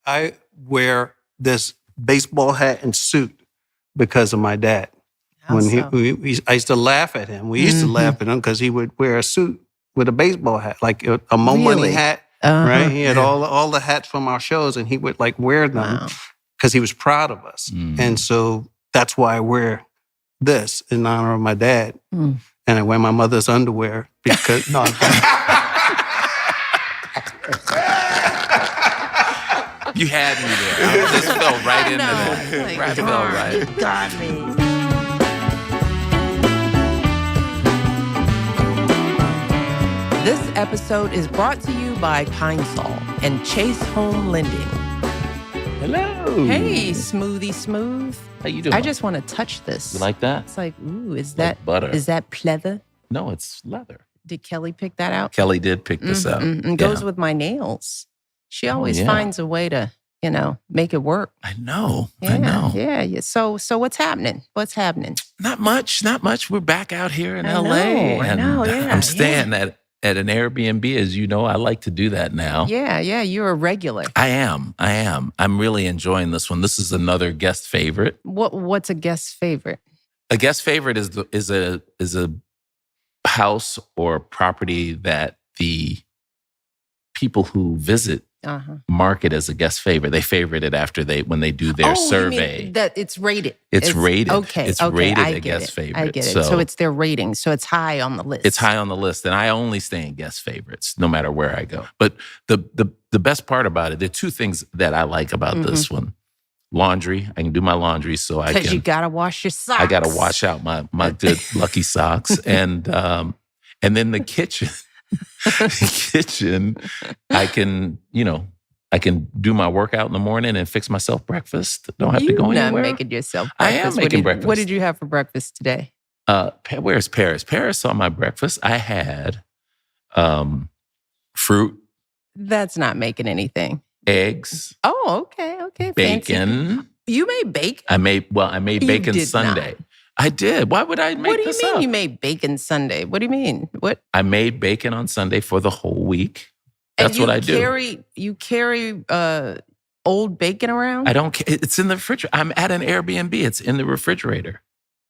I wear this baseball hat and suit because of my dad. When I used to laugh at him. We used to laugh at him because he would wear a suit with a baseball hat, like a Mo Money hat, right? He had all the hats from our shows, and he would like wear them because he was proud of us. And so that's why I wear this in honor of my dad. And I wear my mother's underwear because no. You had me there. I just fell right into that. Like, you got me. This episode is brought to you by Pine Sol and Chase Home Lending. Hello. Hey, Smoothie Smooth. How you doing? I just want to touch this. You like that? It's like, ooh, is Like that butter? Is that pleather? No, it's leather. Did Kelly pick that out? Kelly did pick this out. And goes with my nails. She always finds a way to, make it work. I know. Yeah, I know. Yeah. So what's happening? What's happening? Not much. We're back out here in LA. I know, yeah. I'm staying at an Airbnb, as you know. I like to do that now. Yeah. You're a regular. I am. I'm really enjoying this one. This is another guest favorite. What's a guest favorite? A guest favorite is a house or property that the people who visit market as a guest favorite. They favorite it after when they do their survey. You mean that it's rated. It's rated. Okay. It's rated I a get guest it. favorite. I get it. So it's their rating. So it's high on the list. It's high on the list, and I only stay in guest favorites no matter where I go. But the best part about it, there are two things that I like about this one. Laundry. I can do my laundry so I can. Because you gotta wash your socks. I gotta wash out my good lucky socks, and then the kitchen. I can do my workout in the morning and fix myself breakfast. Don't have to go anywhere. You're not making yourself breakfast. I am making breakfast. What did you have for breakfast today? Where's Paris? Paris saw my breakfast. I had fruit. That's not making anything. Eggs. Oh, okay. Bacon. Fancy. You made bacon? I made bacon Sunday. Not. I did. Why would I make this up? What do you mean you made bacon Sunday? What do you mean? What? I made bacon on Sunday for the whole week. That's what I do. You carry old bacon around? I don't. It's in the refrigerator. I'm at an Airbnb. It's in the refrigerator.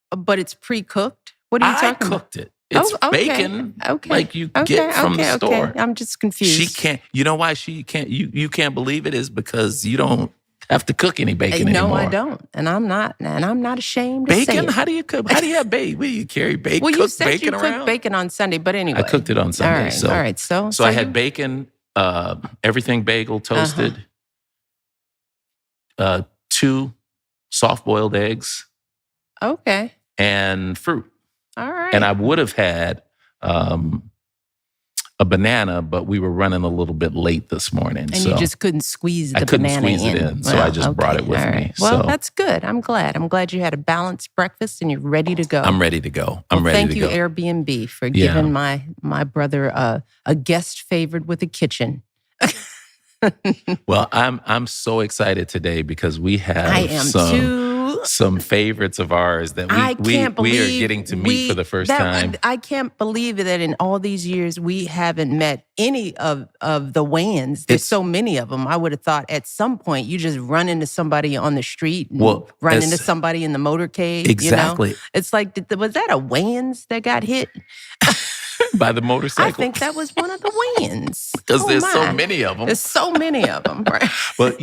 But it's pre-cooked? What are you talking about? I cooked it. It's bacon like you get from the store. Okay. I'm just confused. She can't. You know why she can't? You can't believe it is because you don't have to cook any bacon anymore. No, I don't. And I'm not ashamed to say bacon? it. How do you cook? How do you have bacon? What do you carry bacon? Well, you said bacon you around? cooked bacon on Sunday, but anyway. I cooked it on Sunday. All right. So I had bacon, everything bagel toasted, 2 soft-boiled eggs. Okay. And fruit. All right. And I would have had a banana, but we were running a little bit late this morning. And you just couldn't squeeze the banana in. I couldn't squeeze it in, so I just brought it with me. Well, that's good. I'm glad you had a balanced breakfast and you're ready to go. I'm ready to go. Thank you, Airbnb, for giving my brother a guest favorite with a kitchen. Well, I'm so excited today because we have some favorites of ours that we are getting to meet for the first time. I can't believe that in all these years we haven't met any of the Wayans. There's so many of them. I would have thought at some point you just run into somebody on the street and run into somebody in the motorcade. Exactly. You know? It's like, was that a Wayans that got hit? By the motorcycle? I think that was one of the Wayans. Because there's so many of them. There's so many of them, right? Well,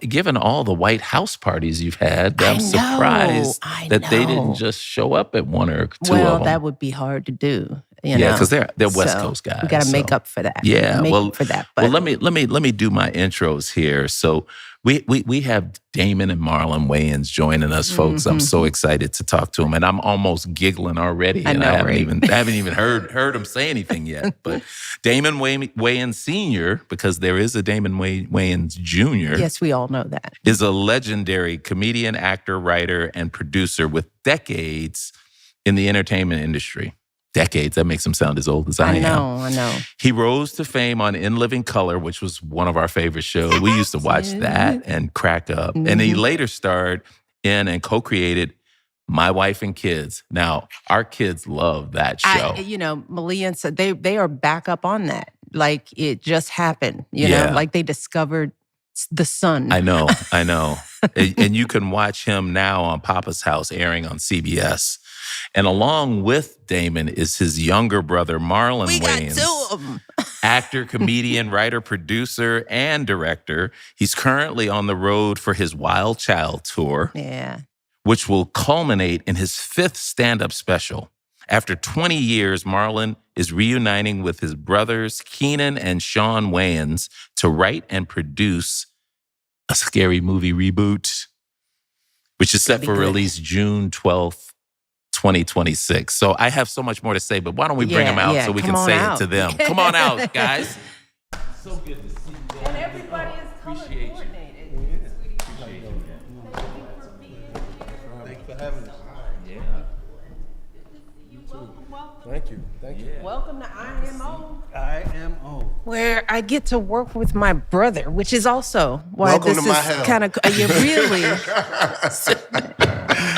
given all the White House parties you've had, I'm surprised that they didn't just show up at one or two of them. Well, that would be hard to do. Yeah, because they're West Coast guys. We got to make up for that. Yeah, for that. But let me do my intros here. So we have Damon and Marlon Wayans joining us, folks. I'm so excited to talk to them, and I'm almost giggling already. I haven't even heard them say anything yet. But Damon Wayans Sr., because there is a Damon Wayans Jr. Yes, we all know that. Is a legendary comedian, actor, writer, and producer with decades in the entertainment industry. Decades. That makes him sound as old as I am. I know. He rose to fame on In Living Color, which was one of our favorite shows. We used to watch that and crack up. And he later starred in and co-created My Wife and Kids. Now, our kids love that show. Malia and said they are back up on that. Like it just happened, you know, like they discovered the son. I know. And you can watch him now on Papa's House, airing on CBS. And along with Damon is his younger brother, Marlon Wayans. Got two of them. Actor, comedian, writer, producer, and director. He's currently on the road for his Wild Child tour. Yeah. Which will culminate in his 5th stand-up special. After 20 years, Marlon is reuniting with his brothers, Keenan and Sean Wayans, to write and produce a Scary Movie reboot, which is set for release June 12th, 2026. So I have so much more to say, but why don't we bring them out so we can say it to them? Come on out, guys. So good to see you. And everybody is color coordinated. Thanks for having us. Thank you. Welcome to IMO. IMO. Where I get to work with my brother, which is also why Welcome this to my is hell. kind of, you really,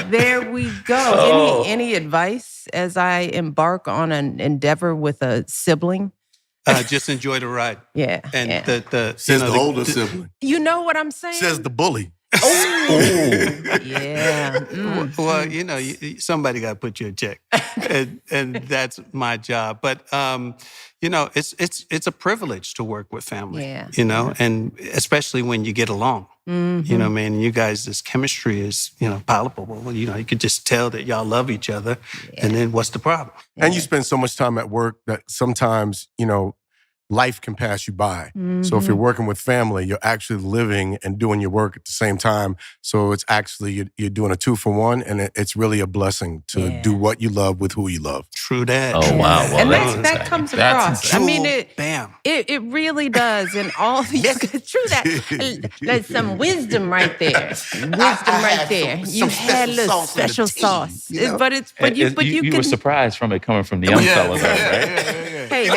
there we go. Any advice as I embark on an endeavor with a sibling? Just enjoy the ride. Yeah. And yeah. Says the older sibling. You know what I'm saying? Says the bully. Oh, yeah. Well, somebody got to put you in check, and that's my job. But it's a privilege to work with family. Yeah. And especially when you get along. Mm-hmm. Man, you guys, this chemistry is palpable. You could just tell that y'all love each other. Yeah. And then what's the problem? And you spend so much time at work that sometimes life can pass you by. Mm-hmm. So if you're working with family, you're actually living and doing your work at the same time. So it's actually, you're doing a 2-for-1, and it's really a blessing to do what you love with who you love. True that. Oh, wow. Well, and that comes across. I mean, it really does. And all true that. There's some wisdom right there. You had a little special sauce. But you were surprised from it coming from the young fella, right? Hey.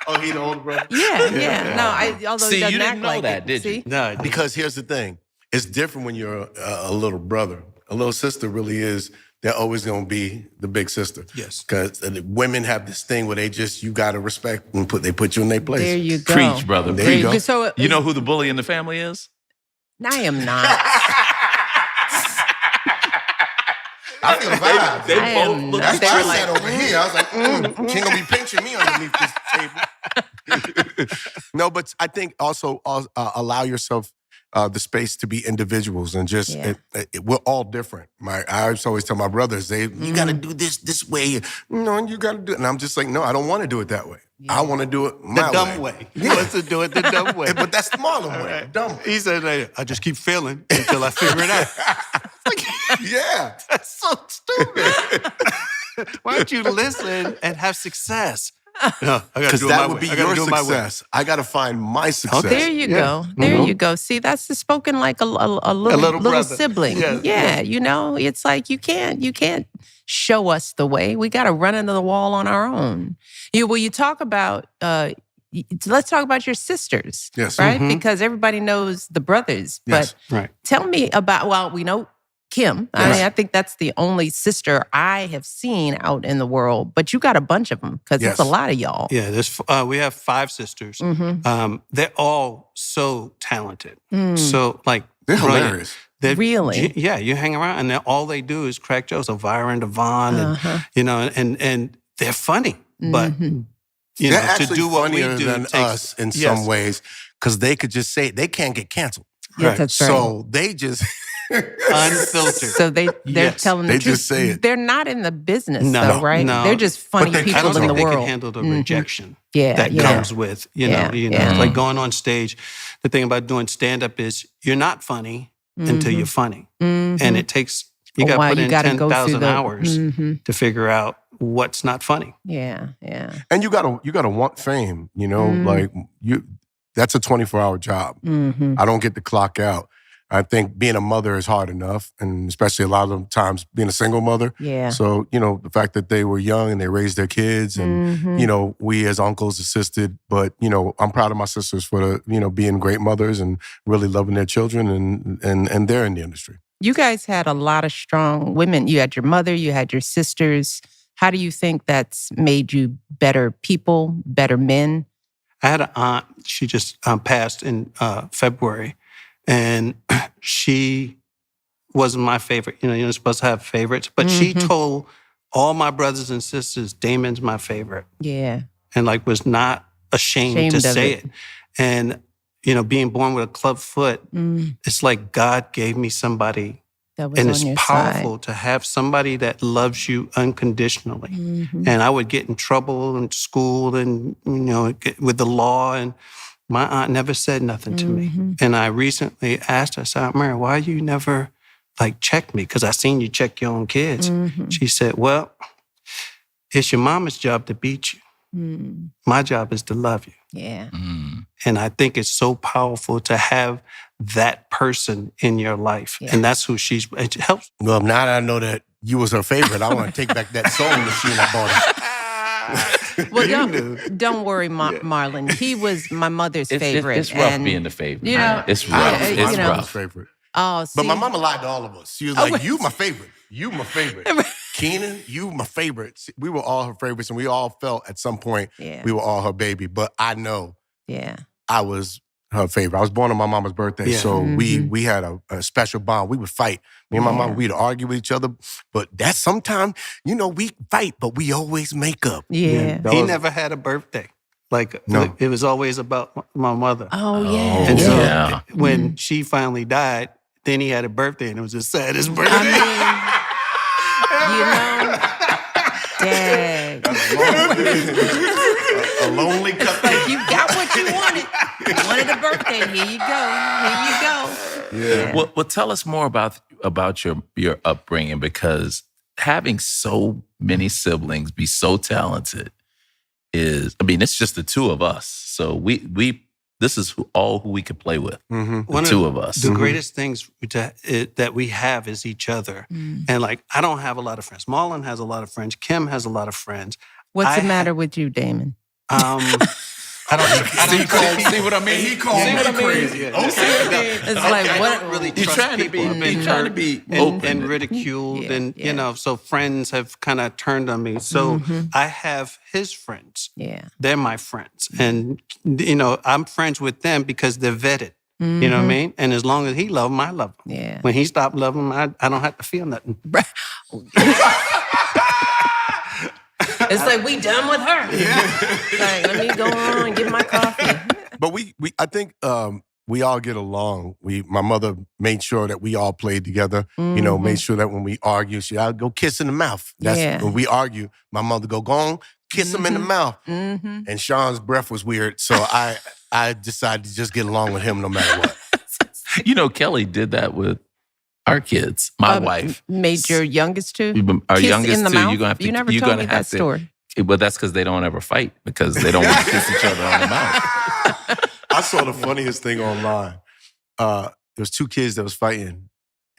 Oh, he the older brother? Yeah. No, although See, he doesn't you didn't act know like that, it. did you? See? No, Because here's the thing. It's different when you're a little brother. A little sister really is, they're always going to be the big sister. Yes. Because women have this thing where you got to respect and they put you in their place. There you go. Preach, brother. There you go. So, you know who the bully in the family is? I am not. I feel the vibe. They both look That's at why I you sat over here. I was like, can't gonna be pinching me underneath this table. No, but I think also allow yourself the space to be individuals and just we're all different. I always tell my brothers, you got to do this way. No, you got to do it. And I'm just like, no, I don't want to do it that way. I want to do it my the dumb way. He wants to do it the dumb way. But that's the Marlon way. Right. Dumb. He said, I just keep failing until I figure it out. Yeah. That's so stupid. Why don't you listen and have success? No, I got to do it my way. Because that would be your success. I got to find my success. Oh, there you go. There you go. See, that's the spoken like a little sibling. Yeah. It's like you can't show us the way. We got to run into the wall on our own. You talk about, let's talk about your sisters. Yes. Right? Mm-hmm. Because everybody knows the brothers. Yes. But tell me about, we know Kim. Yes. I mean, I think that's the only sister I have seen out in the world. But you got a bunch of them because it's a lot of y'all. Yeah, we have 5 sisters. Mm-hmm. They're all so talented. So, they're hilarious. Really? Yeah, you hang around and all they do is crack jokes. Elvira and Devon, and they're funny. But, they're to do what we do than us in some ways because they could just say they can't get canceled. Yes, that's right. So they just... unfiltered. So they're telling the they truth. Just say it. They're not in the business though, right? No. They're just funny people in the they world. can handle the rejection that comes with, like going on stage. The thing about doing stand-up is you're not funny until you're funny. And it takes, you got to put in 10,000 hours to figure out what's not funny. Yeah. And you gotta want fame, that's a 24-hour job. I don't get to clock out. I think being a mother is hard enough, and especially a lot of times being a single mother. Yeah. So, the fact that they were young and they raised their kids and, we as uncles assisted. But, I'm proud of my sisters for, being great mothers and really loving their children and they're in the industry. You guys had a lot of strong women. You had your mother, you had your sisters. How do you think that's made you better people, better men? I had an aunt. She just passed in February, and she wasn't my favorite. You know, you're supposed to have favorites, but she told all my brothers and sisters, Damon's my favorite. Yeah. And like was not ashamed to say it. And, you know, being born with a club foot, it's like God gave me somebody. That was and on it's your powerful side. to have somebody that loves you unconditionally. And I would get in trouble in school and, you know, with the law. And my aunt never said nothing to me. And I recently asked her, I said, Aunt Mary, why you never like check me? Because I seen you check your own kids. She said, well, it's your mama's job to beat you. My job is to love you. Yeah. And I think it's so powerful to have that person in your life. Yes. And that's who it helps. Well, now that I know that you was her favorite, I want to take back that sewing machine I bought her. Well, don't worry, Marlon. He was my mother's favorite. It's rough being the favorite. You know, it's rough. It's you know, rough. Favorite. Oh, see? But my mama lied to all of us. She was like, you my favorite. You my favorite. Keenan, you my favorite. We were all her favorites, and we all felt at some point we were all her baby. But I know I was her favorite. I was born on my mama's birthday, so we had a special bond. We would fight. Me and my mama, we'd argue with each other. But that's sometimes, you know, we fight, but we always make up. Yeah. He never had a birthday. Like, it was always about my mother. Oh, yeah. And so when she finally died, then he had a birthday, and it was the saddest birthday. You know, Dad. A lonely couple. Like you got what you wanted. You wanted a birthday. Here you go. Here you go. Yeah. Well, tell us more about your upbringing, because having so many siblings be so talented it's just the two of us. So this is who we could play with. The two of us. The greatest things that we have is each other. And like, I don't have a lot of friends. Marlon has a lot of friends. Kim has a lot of friends. What's the matter with you, Damon? I don't see what I mean? He called me crazy. It's like, I what? don't really You're trust trying to people. I've been trying to hurt be and open. ridiculed, you know, so friends have kind of turned on me. So I have his friends. Yeah. They're my friends. And, you know, I'm friends with them because they're vetted. You know what I mean? And as long as he loves them, I love him. Yeah. When he stopped loving them, I don't have to feel nothing. It's like, we done with her. Like, let me go on and get my coffee. But I think we all get along. My mother made sure that we all played together. You know, made sure that when we argue, I'd go kiss in the mouth. That's when we argue. My mother go on, kiss him in the mouth. And Sean's breath was weird, so I decided to just get along with him no matter what. You know, Kelly did that with our kids. My wife made your youngest two our kiss youngest in the two. mouth? You're gonna have to. You never told me that story. But that's because they don't ever fight, because they don't want to kiss each other on the mouth. I saw the funniest thing online. There's two kids that was fighting,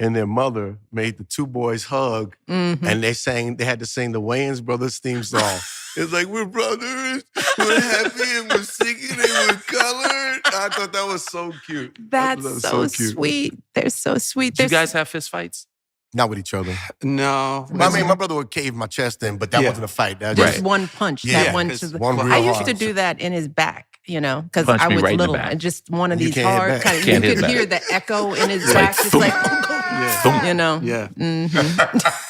and their mother made the two boys hug, and they had to sing the Wayans Brothers theme song. It's like, we're brothers, we're happy, and we're singing, and we're colored. I thought that was so cute. That's so cute. sweet. They're so sweet. Do you guys have fist fights? Not with each other. No. I mean, my brother would cave my chest in, but that wasn't a fight. That was Just one punch. Yeah, that one to the. one real I used hard. to do that in his back, you know, because Punch I me was right in the little. back. And just one of You these can't hit hard back. kind of. Can't You hit could hear back. the echo in his back, just like, you know. Yeah.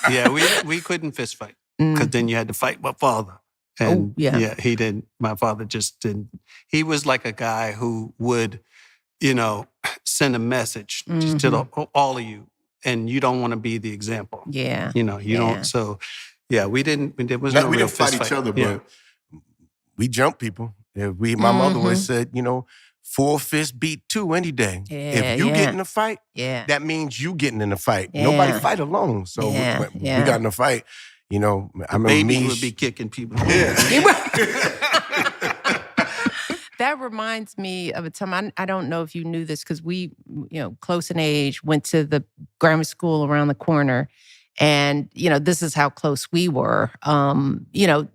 Yeah, we couldn't fist fight because then you had to fight my father. And he didn't. My father just didn't. He was like a guy who would, you know, send a message to all of you, and you don't want to be the example. Yeah. You know, you don't. So, yeah, we didn't. There was no we real didn't fight fist each other, Yeah. but we jump people. My mother always said, you know, 4 fists beat 2 any day. If you get in a fight, that means you getting in a fight. Nobody fight alone. So we got in a fight. You know, I remember Baby would be kicking people. That reminds me of a time, I don't know if you knew this, because we, you know, close in age, went to the grammar school around the corner. And, you know, this is how close we were. You know,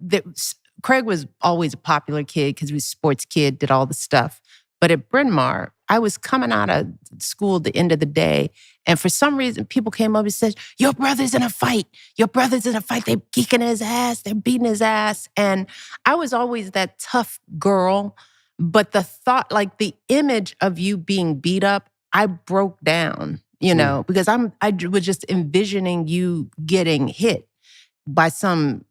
Craig was always a popular kid because he was a sports kid, did all the stuff. But at Bryn Mawr, I was coming out of school at the end of the day, and for some reason, people came up and said, your brother's in a fight. Your brother's in a fight. They're kicking his ass. They're beating his ass. And I was always that tough girl. But the thought, like the image of you being beat up, I broke down, you know, because I was just envisioning you getting hit by some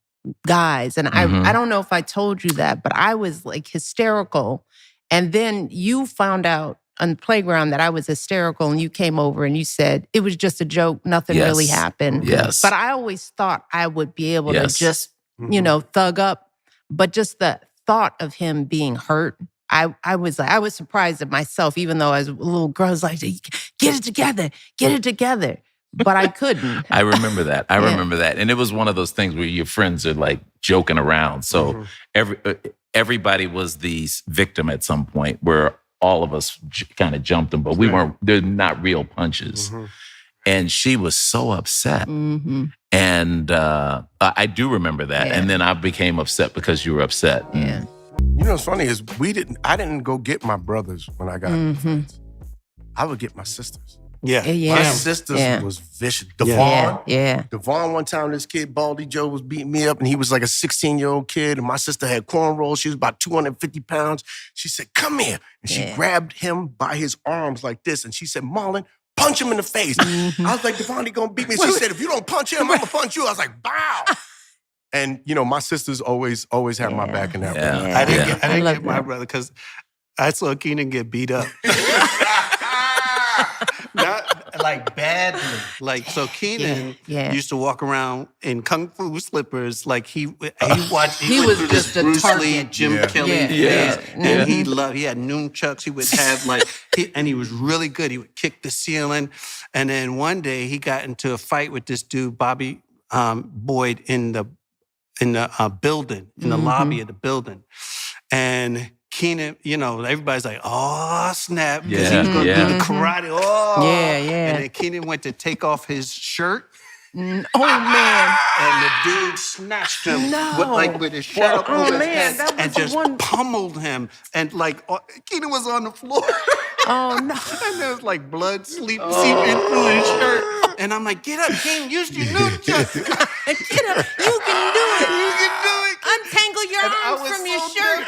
guys. And I don't know if I told you that, but I was like hysterical. And then you found out on the playground that I was hysterical, and you came over and you said, it was just a joke, nothing really happened. Yes. But I always thought I would be able to just, you know, thug up. But just the thought of him being hurt, I was surprised at myself, even though as a little girl, I was like, get it together. But I couldn't. I remember that. I remember that. And it was one of those things where your friends are like joking around. So everybody was the victim at some point where all of us kind of jumped them, but they're not real punches. And she was so upset. And I do remember that. And then I became upset because you were upset. Yeah. You know what's funny is I didn't go get my brothers when I got in fights. I would get my sisters. My sisters was vicious. Devon. Devon, one time, this kid, Baldy Joe, was beating me up, and he was like a 16-year-old kid, and my sister had cornrows. She was about 250 pounds. She said, come here. And she grabbed him by his arms like this, and she said, Marlon, punch him in the face. I was like, Devon, he gonna beat me. She said, if you don't punch him, I'm gonna punch you. I was like, bow. And, you know, my sisters always have my back in that way. I didn't get my brother because I saw Keenan get beat up. Not like badly. Like, so Keenan used to walk around in kung fu slippers. Like he watched. He was just a Bruce target. Lee, Jim Kelly. And he had nunchucks. He would have like, and he was really good. He would kick the ceiling. And then one day he got into a fight with this dude, Bobby Boyd, in the building, in the lobby of the building. And Keenan, you know, everybody's like, oh, snap, because he was going to do the karate. Oh. And then Keenan went to take off his shirt. Oh, man. And the dude snatched him with his shirt up over his head and just pummeled him. And like, Keenan was on the floor. Oh, no. And there was like blood seeping through his shirt. And I'm like, get up, Keenan, use your nunchucks. Get up, you can do it. You can do it. Untangle your arms from your shirt.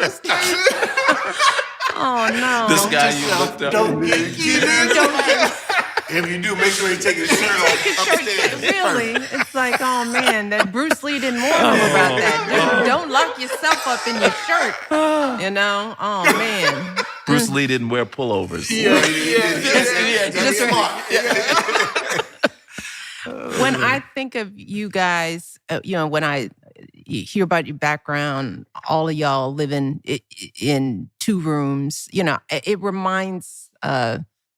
Oh, no. This guy you looked up. Don't get Keenan. If you do, make sure you take his shirt off upstairs. Really? It's like, oh, man, that Bruce Lee didn't warn him about that. Don't lock yourself up in your shirt, you know? Oh, man. Bruce Lee didn't wear pullovers. When I think of you guys, you know, when I hear about your background, all of y'all living in 2 rooms, you know, it reminds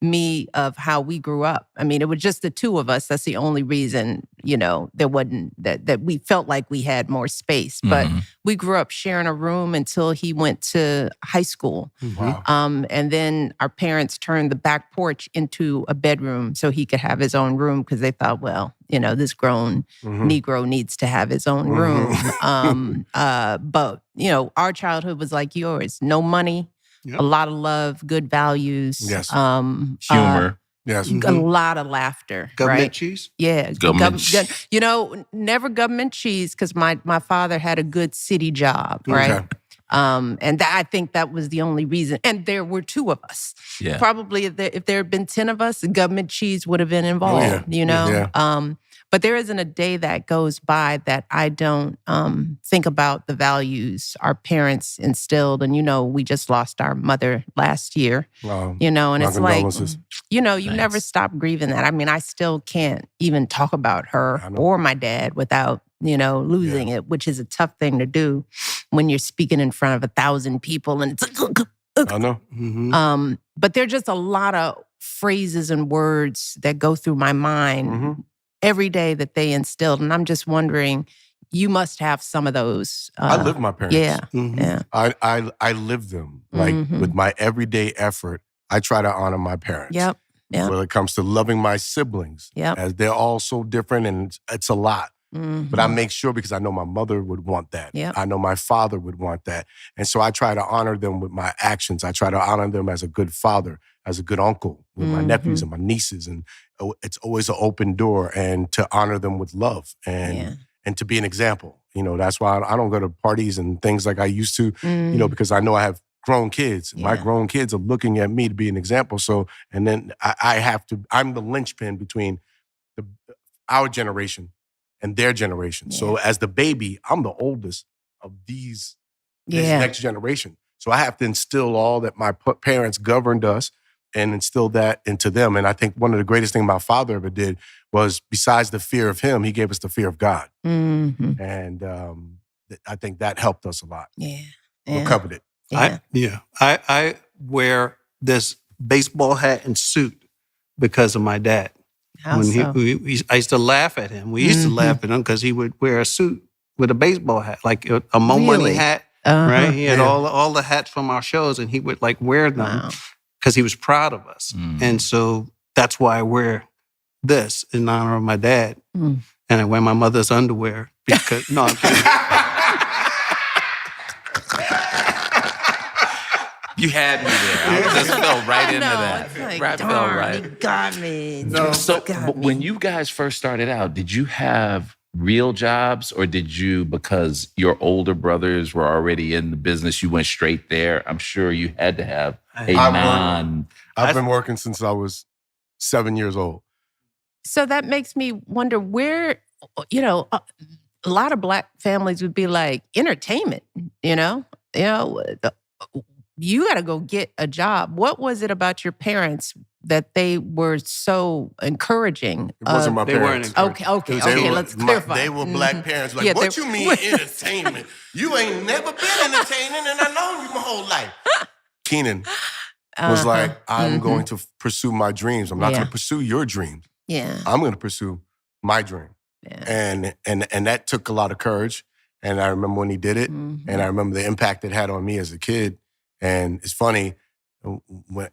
me of how we grew up. I mean, it was just the 2 of us. That's the only reason, you know, there wasn't that we felt like we had more space. But we grew up sharing a room until he went to high school. Wow. And then our parents turned the back porch into a bedroom so he could have his own room because they thought, well, you know, this grown Negro needs to have his own room. But, you know, our childhood was like yours. No money. Yep. A lot of love, good values. Yes. Humor. Yes. A lot of laughter. Government cheese? Yeah. Government cheese. You know, never government cheese because my father had a good city job, right? Okay. And I think that was the only reason. And there were 2 of us. Yeah. Probably if there had been 10 of us, government cheese would have been involved, you know? Yeah. But there isn't a day that goes by that I don't think about the values our parents instilled. And, you know, we just lost our mother last year, you know, and it's like, you know, you never stop grieving that. I mean, I still can't even talk about her or my dad without, you know, losing it, which is a tough thing to do when you're speaking in front of 1,000 people. And it's like, I know. But there's just a lot of phrases and words that go through my mind every day that they instilled. And I'm just wondering, you must have some of those. I live my parents. Yeah. I live them. Like with my everyday effort, I try to honor my parents. Yep. When it comes to loving my siblings. As they're all so different and it's a lot. But I make sure because I know my mother would want that. I know my father would want that. And so I try to honor them with my actions. I try to honor them as a good father, as a good uncle with my nephews and my nieces. And it's always an open door and to honor them with love and to be an example. You know, that's why I don't go to parties and things like I used to, you know, because I know I have grown kids. Yeah. My grown kids are looking at me to be an example. So, and then I'm the linchpin between our generation and their generation. Yeah. So as the baby, I'm the oldest of this Yeah. next generation. So I have to instill all that my parents governed us and instill that into them. And I think one of the greatest things my father ever did was, besides the fear of him, he gave us the fear of God. Mm-hmm. And I think that helped us a lot. Yeah. Recovered it. Yeah. I wear this baseball hat and suit because of my dad. How so? I used to laugh at him. We used to laugh at him because he would wear a suit with a baseball hat, like a Mo Money hat, right? He had all the hats from our shows, and he would like wear them because he was proud of us. And so that's why I wear this in honor of my dad. And I wear my mother's underwear because, no, I'm kidding. You had me there. I just fell right into that. Like, Right, fell right. You got me. No. So when you guys first started out, did you have real jobs, or did you, because your older brothers were already in the business, you went straight there? I'm sure you had to have I've been working since I was 7 years old. So that makes me wonder where, a lot of Black families would be like, entertainment, you got to go get a job. What was it about your parents that they were so encouraging? It wasn't my parents. Okay, let's clarify. They were Black parents. Like, what you mean entertainment? You ain't never been entertaining, and I know you my whole life. Keenan was like, I'm going to pursue my dreams. I'm not going to pursue your dreams. Yeah. I'm going to pursue my dream. Yeah. And that took a lot of courage. And I remember when he did it, and I remember the impact it had on me as a kid. And it's funny,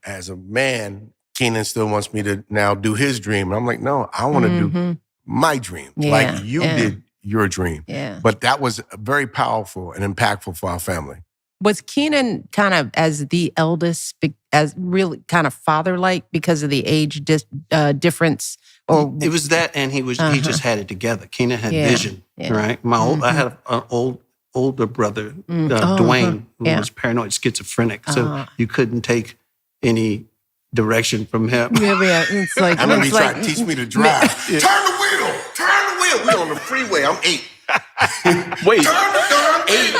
as a man, Keenan still wants me to now do his dream. And I'm like, no, I want to do my dream. Like you did your dream. Yeah. But that was very powerful and impactful for our family. Was Keenan kind of, as the eldest, as really kind of father-like because of the age difference? Or it was that, and he just had it together. Keenan had vision, right? I had an older brother, Dwayne, who was paranoid schizophrenic, so you couldn't take any direction from him. It's like, I remember he tried to teach me to drive. Turn the wheel! We on the freeway. I'm 8. Wait, turn the darn 8?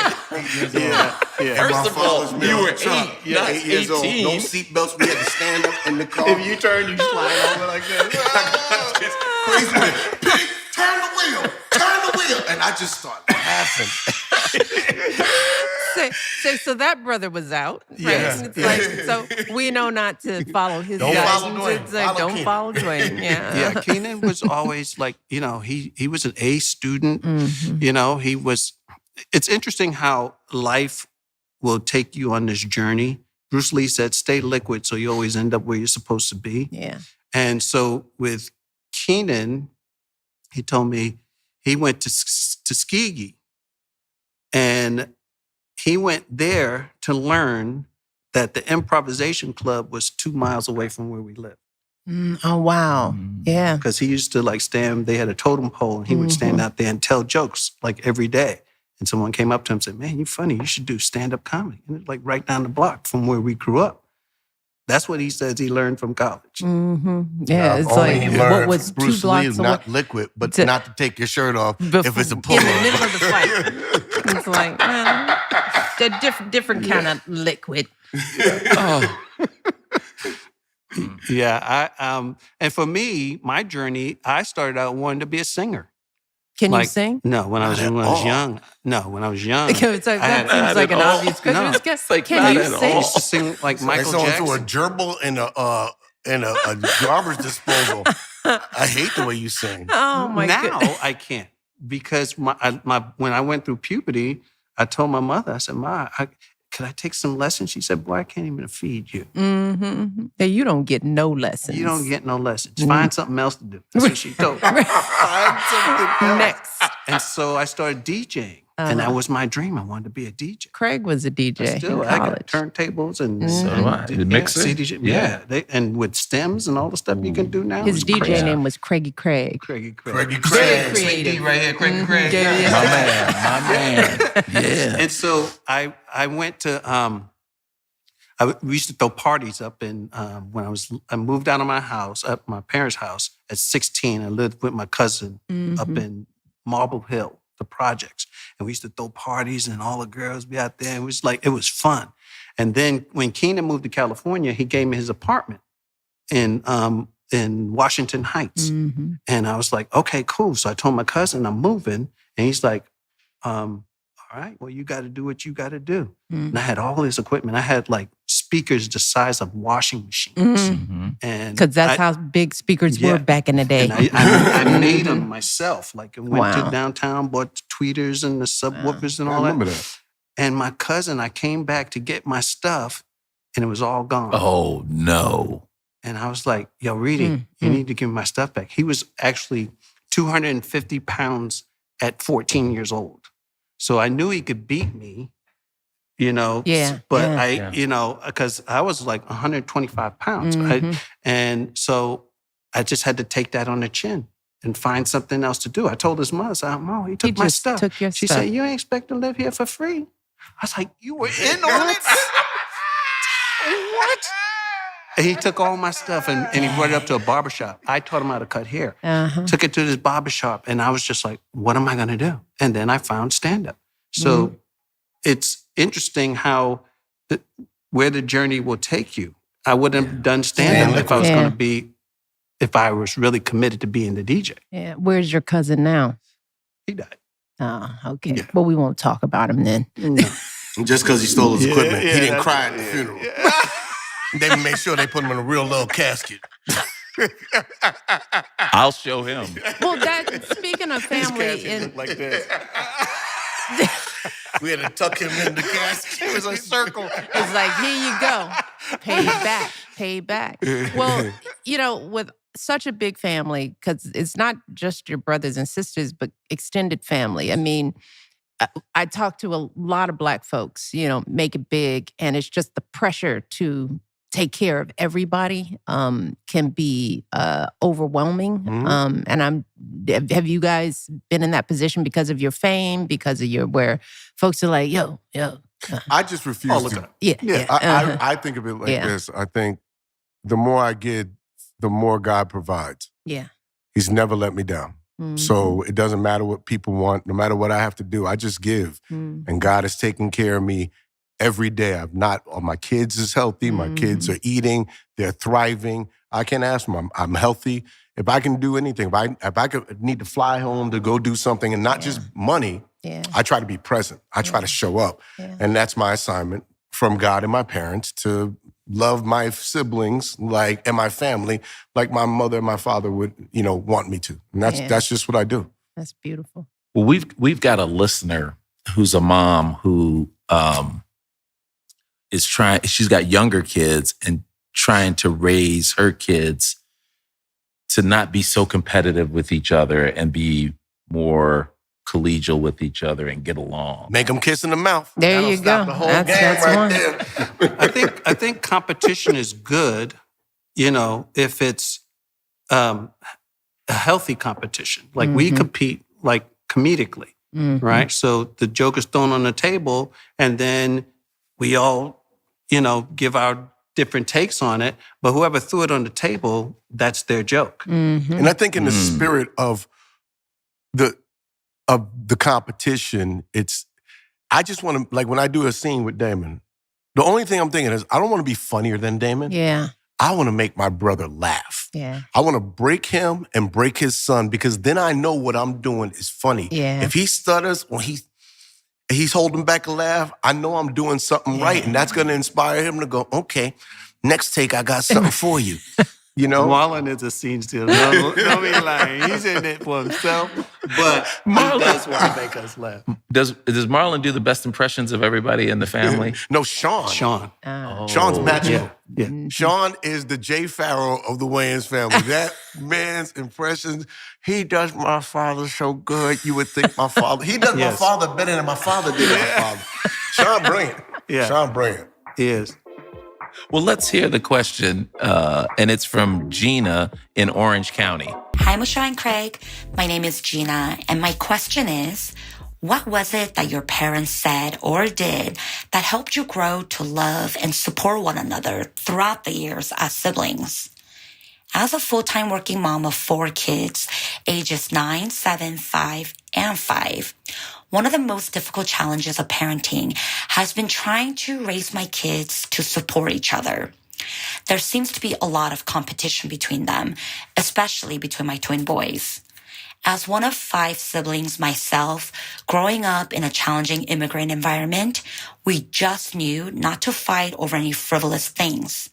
Yeah. First of all, you were 8, not 8 years old. 18. No seatbelts. We had to stand up in the car. If you turn, you slide over like that. Crazy man. Pig, turn the wheel. And I just start laughing. So that brother was out, right? Yes. It's like, so we know not to follow his guidance. Follow Dwayne. It's like, don't follow Dwayne. Yeah. Yeah, Keenan was always like, he was an A student. He was. It's interesting how life will take you on this journey. Bruce Lee said, "Stay liquid, so you always end up where you're supposed to be." Yeah. And so with Keenan, he told me he went to Tuskegee, and he went there to learn that the improvisation club was 2 miles away from where we lived. Oh, wow. Yeah. Because he used to stand, they had a totem pole, and he would stand out there and tell jokes like every day. And someone came up to him and said, "Man, you're funny. You should do stand-up comedy." And it's like right down the block from where we grew up. That's what he says he learned from college. Yeah, it's like, what was Bruce 2 blocks Lee is away? not liquid, but not to take your shirt off if it's a pull in the middle of the fight. It's like, a different kind of liquid. Yeah, and for me, my journey, I started out wanting to be a singer. Can you sing? No, when I was young. No, when I was young. It's like, that seems like an obvious question. No. It's like, can you sing? I used to sing like Michael Jackson. Through a gerbil and a garbage disposal. I hate the way you sing. Oh my God. Now I can't, because when I went through puberty, I told my mother, I said, "Ma, could I take some lessons?" She said, "Boy, I can't even feed you." Yeah, you don't get no lessons. You don't get no lessons. Find something else to do. That's what she told me. Find something else. Next. And so I started DJing. And that was my dream. I wanted to be a DJ. Craig was a DJ Still, in I got college. turntables and mixer. CDJ. Yeah. And with stems and all the stuff you can do now. His it's DJ crazy. name was Craigie Craig. Craigie Craig. Craigie Very Craig. creative. right here, Craigie Craig. Yeah. My man. Yeah. And so I went to we used to throw parties up in, when I moved out of my house, at my parents' house at 16. I lived with my cousin up in Marble Hill, the projects. And we used to throw parties and all the girls be out there. It was fun. And then when Keenan moved to California, he gave me his apartment in Washington Heights. And I was like, okay, cool. So I told my cousin I'm moving. And he's like, all right, well, you got to do what you got to do. And I had all this equipment. I had like speakers the size of washing machines. And because that's how big speakers were back in the day. And I made them myself. Like, I went to downtown, bought the tweeters and the subwoofers and all that. I remember that. And my cousin, I came back to get my stuff, and it was all gone. Oh, no. And I was like, yo, Reedy, you need to give me my stuff back. He was actually 250 pounds at 14 years old. So I knew he could beat me, you know. Yeah. But you know, because I was like 125 pounds. And so I just had to take that on the chin and find something else to do. I told his mother, I said, Mom, he took my stuff. She said, you ain't expect to live here for free. I was like, you were in on it? What? And he took all my stuff and he brought it up to a barbershop. I taught him how to cut hair. Took it to this barbershop, and I was just like, what am I going to do? And then I found stand-up. So it's interesting how where the journey will take you. I wouldn't have done stand-up if I was going to be, if I was really committed to being the DJ. Yeah. Where's your cousin now? He died. Oh, okay. Yeah. Well, we won't talk about him then. No. Just because he stole his equipment. He didn't cry at the funeral. They made sure they put him in a real little casket. I'll show him. Well, speaking of family, and like this. We had to tuck him in the casket. It was a circle. It's like, here you go. Pay back. Well, you know, with such a big family, because it's not just your brothers and sisters, but extended family. I mean, I talk to a lot of Black folks, you know, make it big, and it's just the pressure to take care of everybody can be overwhelming. And have you guys been in that position because of your fame, because of where folks are like, yo. I just refuse all the to. time. Yeah. I think of it like this. I think the more I get, the more God provides. Yeah. He's never let me down. So it doesn't matter what people want, no matter what I have to do, I just give. And God is taking care of me every day. My kids is healthy. My kids are eating. They're thriving. I can ask them. I'm healthy. If I can do anything, if I need to fly home to go do something and not just money, I try to be present. I try to show up. And that's my assignment from God and my parents to love my siblings and my family like my mother and my father would, want me to. And that's just what I do. That's beautiful. Well, we've got a listener who's a mom who is trying. She's got younger kids and trying to raise her kids to not be so competitive with each other and be more collegial with each other and get along. Make them kiss in the mouth. There you go. The whole that's right one. There. I think competition is good, if it's a healthy competition. Like we compete like comedically, right? So the joke is thrown on the table and then we all, give our different takes on it. But whoever threw it on the table, that's their joke. And I think in the spirit of the competition, I just want to, when I do a scene with Damon, the only thing I'm thinking is I don't want to be funnier than Damon. Yeah. I want to make my brother laugh. Yeah. I want to break him and break his son because then I know what I'm doing is funny. Yeah. If he stutters or he's holding back a laugh, I know I'm doing something right, and that's going to inspire him to go, okay, next take, I got something for you. Marlon is a scene stealer. Don't be lying. He's in it for himself, but Marlon does want to make us laugh. Does Marlon do the best impressions of everybody in the family? No, Sean. Sean's magical. Yeah. Sean is the Jay Farrow of the Wayans family. That man's impressions, he does my father so good, you would think my father. He does my father better than my father did my father. Sean brilliant. Yeah. Sean brilliant. He is. Well, let's hear the question, and it's from Gina in Orange County. Hi, Musha and Craig. My name is Gina, and my question is, What was it that your parents said or did that helped you grow to love and support one another throughout the years as siblings? As a full-time working mom of 4 kids, ages 9, 7, 5, and 5, one of the most difficult challenges of parenting has been trying to raise my kids to support each other. There seems to be a lot of competition between them, especially between my twin boys. As one of 5 siblings myself, growing up in a challenging immigrant environment, we just knew not to fight over any frivolous things.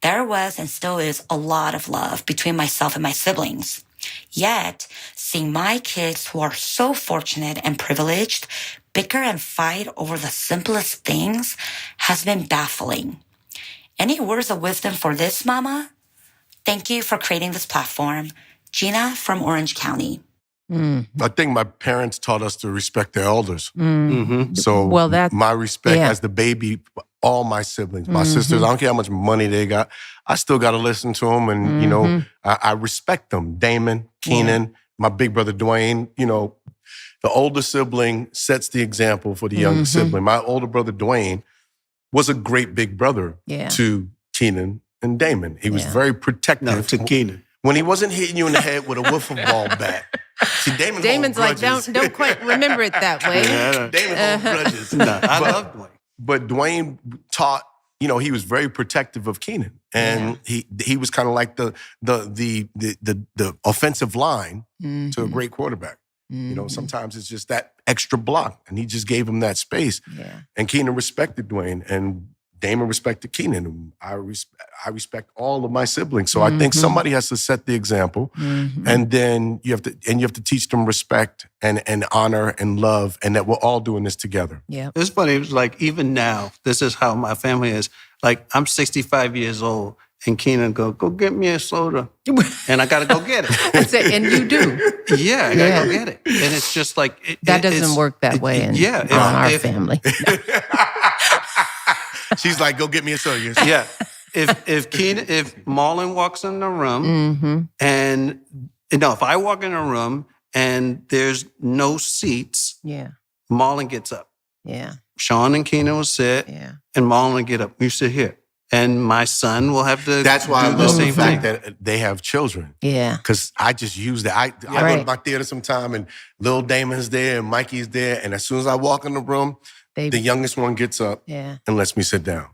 There was and still is a lot of love between myself and my siblings. Yet, seeing my kids who are so fortunate and privileged bicker and fight over the simplest things has been baffling. Any words of wisdom for this, Mama? Thank you for creating this platform. Gina from Orange County. I think my parents taught us to respect their elders. So my respect as the baby, all my siblings, my sisters, I don't care how much money they got, I still got to listen to them. And, you know, I respect them. Damon, Keenan, my big brother Dwayne, you know, the older sibling sets the example for the younger sibling. My older brother Dwayne was a great big brother to Keenan and Damon. He was very protective. No, to Keenan. When he wasn't hitting you in the head with a wiffle ball bat. See, Damon's like, don't quite remember it that way. Damon holds grudges. I love Dwayne. But Dwayne taught, you know, he was very protective of Keenan. And he was kind of like the offensive line to a great quarterback. You know, sometimes it's just that extra block. And he just gave him that space. And Keenan respected Dwayne. And Damon respected Keenan. I respect all of my siblings. So I think somebody has to set the example, and then you have to teach them respect and honor and love, and that we're all doing this together. Yeah, it's funny. It was like even now, this is how my family is. Like I'm 65 years old, and Keenan go get me a soda, and I gotta go get it. And you do. Yeah, I gotta go get it, and it's just like that doesn't work that way in our family. She's like, go get me a soda. Yeah. If Marlon walks in the room and, you know, if I walk in a room and there's no seats, Marlon gets up. Yeah. Sean and Keenan will sit and Marlon will get up. You sit here. And my son will have to That's why I do love the the same fact thing. that they have children. Yeah. Because I just use that. I go to my theater sometime and Lil Damon's there and Mikey's there. And as soon as I walk in the room, the youngest one gets up and lets me sit down.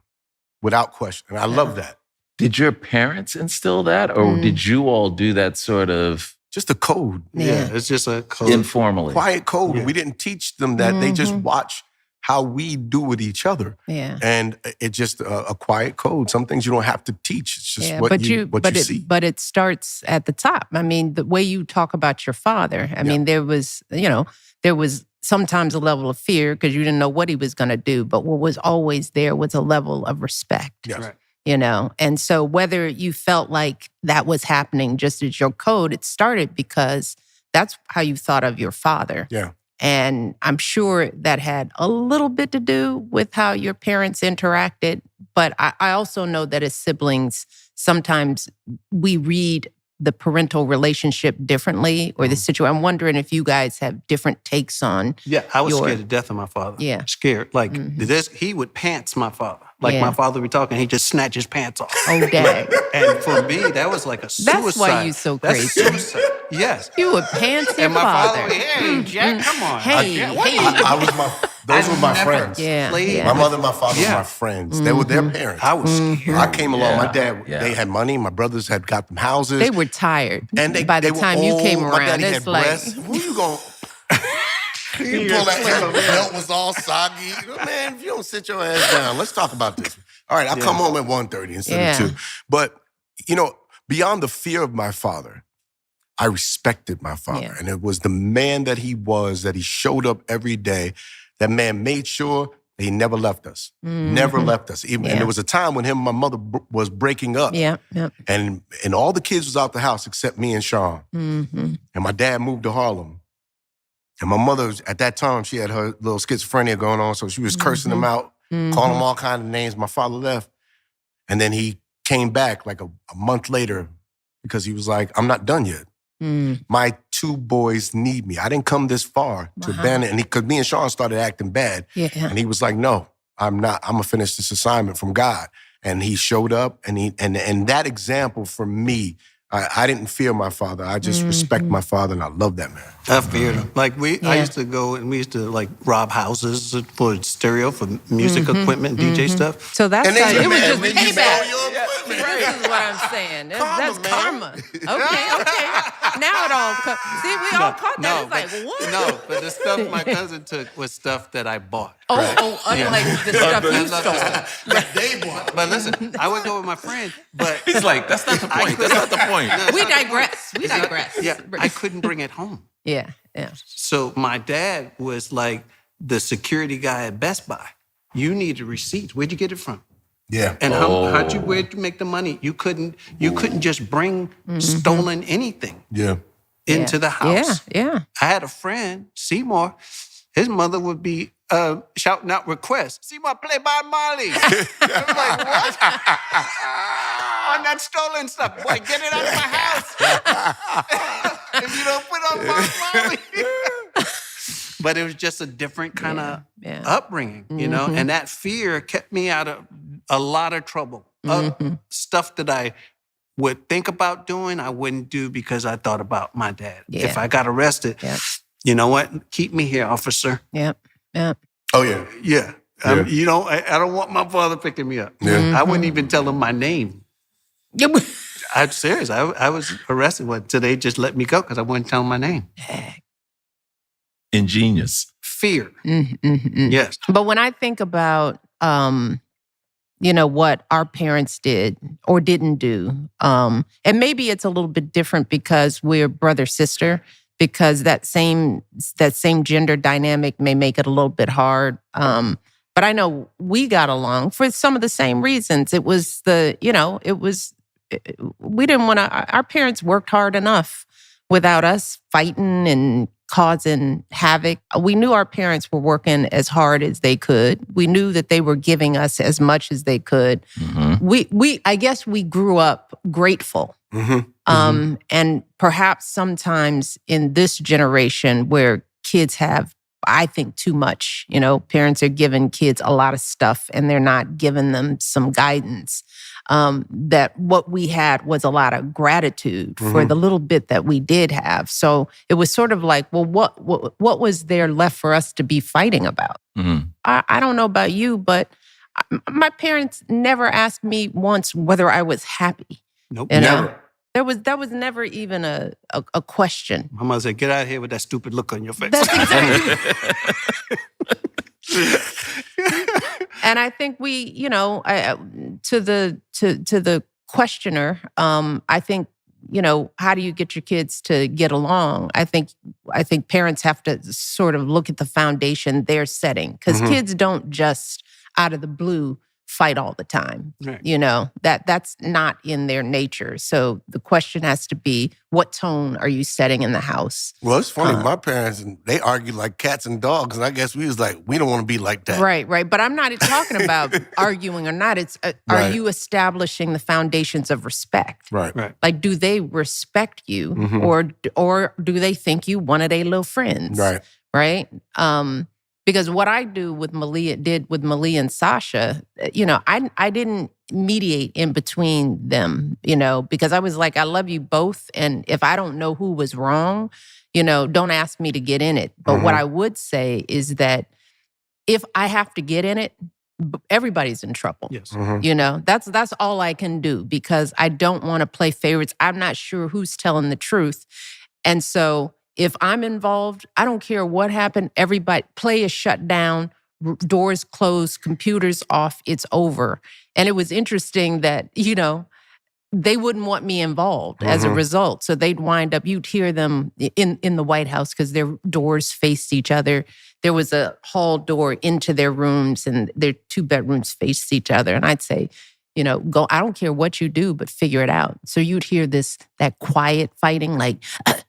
Without question. And I love that. Did your parents instill that? Or did you all do that sort of... Just a code. Yeah, it's just a code. Informally. Quiet code. Yeah. We didn't teach them that. They just watch how we do with each other. Yeah. And it's just a quiet code. Some things you don't have to teach. It's just what you see. But it starts at the top. I mean, the way you talk about your father, I mean, there was sometimes a level of fear because you didn't know what he was going to do. But what was always there was a level of respect. Yes. Right. You know, and so whether you felt like that was happening just as your code, it started because that's how you thought of your father. Yeah. And I'm sure that had a little bit to do with how your parents interacted. But I also know that as siblings, sometimes we read the parental relationship differently or the situation. I'm wondering if you guys have different takes on. Yeah, I was scared to death of my father. Yeah. Scared. Like he would pants my father. Like my father would be talking, he'd just snatch his pants off. Oh, dang. And for me, that was like a suicide. That's why you so crazy. That's suicide. Yes. You would pants your and my father. Hey, Jack, come on. Hey. Those were my friends. Yeah. My mother and my father were my friends. They were their parents. I was scared. I came along. My dad, they had money. My brothers had got them houses. They were tired. And by the time you came around, my daddy it's had like, breasts. Who you going You pull that hair, the belt was all soggy. Man, if you don't sit your ass down, let's talk about this. All right, I'll come home at 1:30 instead of 2. But, you know, beyond the fear of my father, I respected my father. Yeah. And it was the man that he was, that he showed up every day. That man made sure that he never left us. Never left us. Even, and there was a time when him and my mother was breaking up. And all the kids was out the house except me and Sean. And my dad moved to Harlem. And my mother, at that time, she had her little schizophrenia going on, so she was cursing them out, calling them all kinds of names. My father left. And then he came back like a month later because he was like, I'm not done yet. My two boys need me. I didn't come this far to abandon. And because me and Sean started acting bad. Yeah. And he was like, no, I'm not. I'm going to finish this assignment from God. And he showed up. And that example for me, I didn't fear my father. I just respect my father, and I love that man. I feared him. Like I used to go and we used to like rob houses for stereo, for music equipment, DJ stuff. So that's how it was just payback. This This is what I'm saying. That's karma. Okay. Now it all comes. See, we all caught that. It's like, what? No, but the stuff my cousin took was stuff that I bought. Unlike the stuff you stole. They bought. But listen, I would go with my friends, but He's like, that's not the point. That's not the point. We digress. yeah, I couldn't bring it home. Yeah. So my dad was like the security guy at Best Buy. You needed receipts. Where'd you get it from? Yeah. And where'd you make the money? You couldn't just bring stolen anything into the house. Yeah. I had a friend, Seymour. His mother would be shouting out requests. Seymour, play by Marley. I was like, what? On that stolen stuff. Boy, get it out of my house. If you don't put on Marley. But it was just a different kind of upbringing, you know? And that fear kept me out of a lot of trouble. Stuff that I would think about doing, I wouldn't do because I thought about my dad. Yeah. If I got arrested, you know what? Keep me here, officer. Yep. Oh, yeah. Yeah. You know, I don't want my father picking me up. Yeah. I wouldn't even tell him my name. I'm serious. I was arrested until they just let me go because I wouldn't tell them my name. Ingenious. Fear. Yes. But when I think about, what our parents did or didn't do, and maybe it's a little bit different because we're brother-sister, because that same gender dynamic may make it a little bit hard. But I know we got along for some of the same reasons. It was we didn't want to, our parents worked hard enough without us fighting and causing havoc. We knew our parents were working as hard as they could. We knew that they were giving us as much as they could. I guess we grew up grateful. And perhaps sometimes in this generation where kids have, I think, too much, parents are giving kids a lot of stuff and they're not giving them some guidance. That what we had was a lot of gratitude for the little bit that we did have. So it was sort of like, well, what was there left for us to be fighting about? I don't know about you, but my parents never asked me once whether I was happy. Nope. Never. That was never even a question. My mother said, get out of here with that stupid look on your face. That's exactly. And I think we, to the questioner, I think, how do you get your kids to get along? I think parents have to sort of look at the foundation they're setting, because kids don't just out of the blue fight all the time. Right. That's not in their nature. So the question has to be, what tone are you setting in the house? Well, it's funny. My parents, they argued like cats and dogs. And I guess we was like, we don't want to be like that. Right. But I'm not talking about arguing or not. It's, are you establishing the foundations of respect? Right. Like, do they respect you or do they think you one of their little friends? Right. Because what I did with Malia and Sasha, I didn't mediate in between them, because I was like, I love you both. And if I don't know who was wrong, don't ask me to get in it. But what I would say is that if I have to get in it, everybody's in trouble. Yes. That's all I can do, because I don't want to play favorites. I'm not sure who's telling the truth. And so if I'm involved, I don't care what happened. Everybody, play is shut down, doors closed, computers off, it's over. And it was interesting that, they wouldn't want me involved as a result. So they'd wind up, you'd hear them in the White House because their doors faced each other. There was a hall door into their rooms and their 2 bedrooms faced each other. And I'd say, go, I don't care what you do, but figure it out. So you'd hear that quiet fighting, like,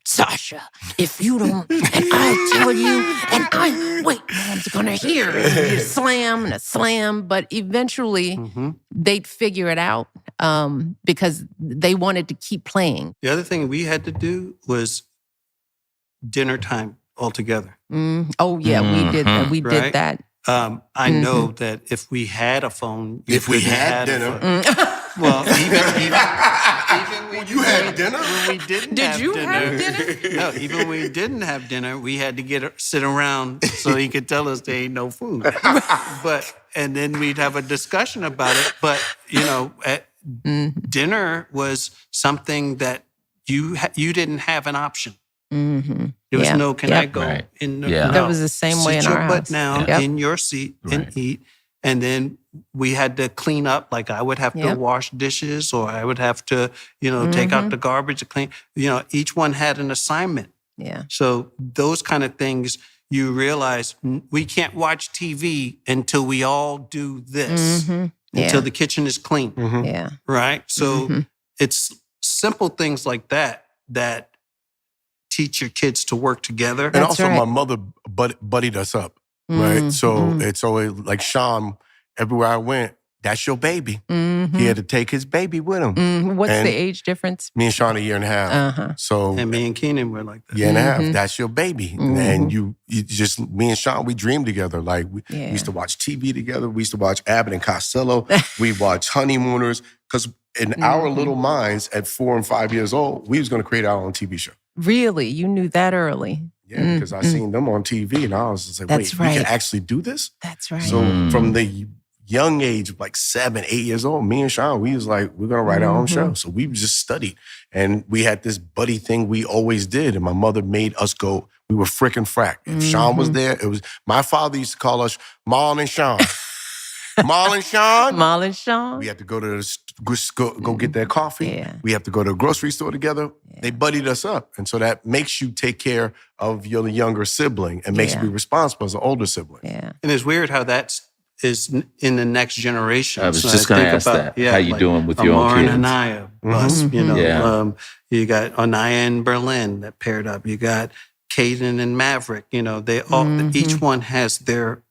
Sasha, if you don't, and I tell you, wait, Mom's gonna hear it. You slam and a slam. But eventually they'd figure it out because they wanted to keep playing. The other thing we had to do was dinner time altogether. Oh yeah, we did that. We did Right? that. I know that if we had a phone, If we had dinner. Well, even When you had dinner? when we didn't Did have you dinner, have dinner? no, even when we didn't have dinner, we had to sit around so he could tell us there ain't no food. And then we'd have a discussion about it. But dinner was something that you didn't have an option. There was no, can I go in the no. That was the same way in our house. Sit your butt down in your seat and eat. And then we had to clean up. Like I would have to wash dishes, or I would have to, take out the garbage to clean. Each one had an assignment. Yeah. So those kind of things, you realize we can't watch TV until we all do this, until the kitchen is clean. Yeah. Right? So it's simple things like that teach your kids to work together. And also my mother buddied us up, right? So it's always like Sean, everywhere I went, that's your baby. He had to take his baby with him. What's the age difference? Me and Sean 1.5 years. So and me and Keenan were like that. 1.5 years. That's your baby. And you just, me and Sean, we dreamed together. Like we used to watch TV together. We used to watch Abbott and Costello. We watched Honeymooners. Because in our little minds at 4 and 5 years old, we was going to create our own TV show. Really? You knew that early? Yeah, because I seen them on TV and I was just like, wait, we can actually do this? That's right. So from the young age of like 7, 8 years old, me and Sean, we was like, we're going to write our own show. So we just studied. And we had this buddy thing we always did. And my mother made us go, we were frickin' frack. If Sean was there, it was, my father used to call us Marlon and Sean. Marlon Sean. Marlon Sean. We had to go to go get their coffee. Yeah. We have to go to a grocery store together. Yeah. They buddied us up. And so that makes you take care of your younger sibling and makes you be responsible as an older sibling. Yeah. And it's weird how that is in the next generation. I was just going to ask that. How you doing with your own kids? Amar and Anaya, us, you got Anaya and Berlin that paired up. You got Caden and Maverick, they all, each one has their,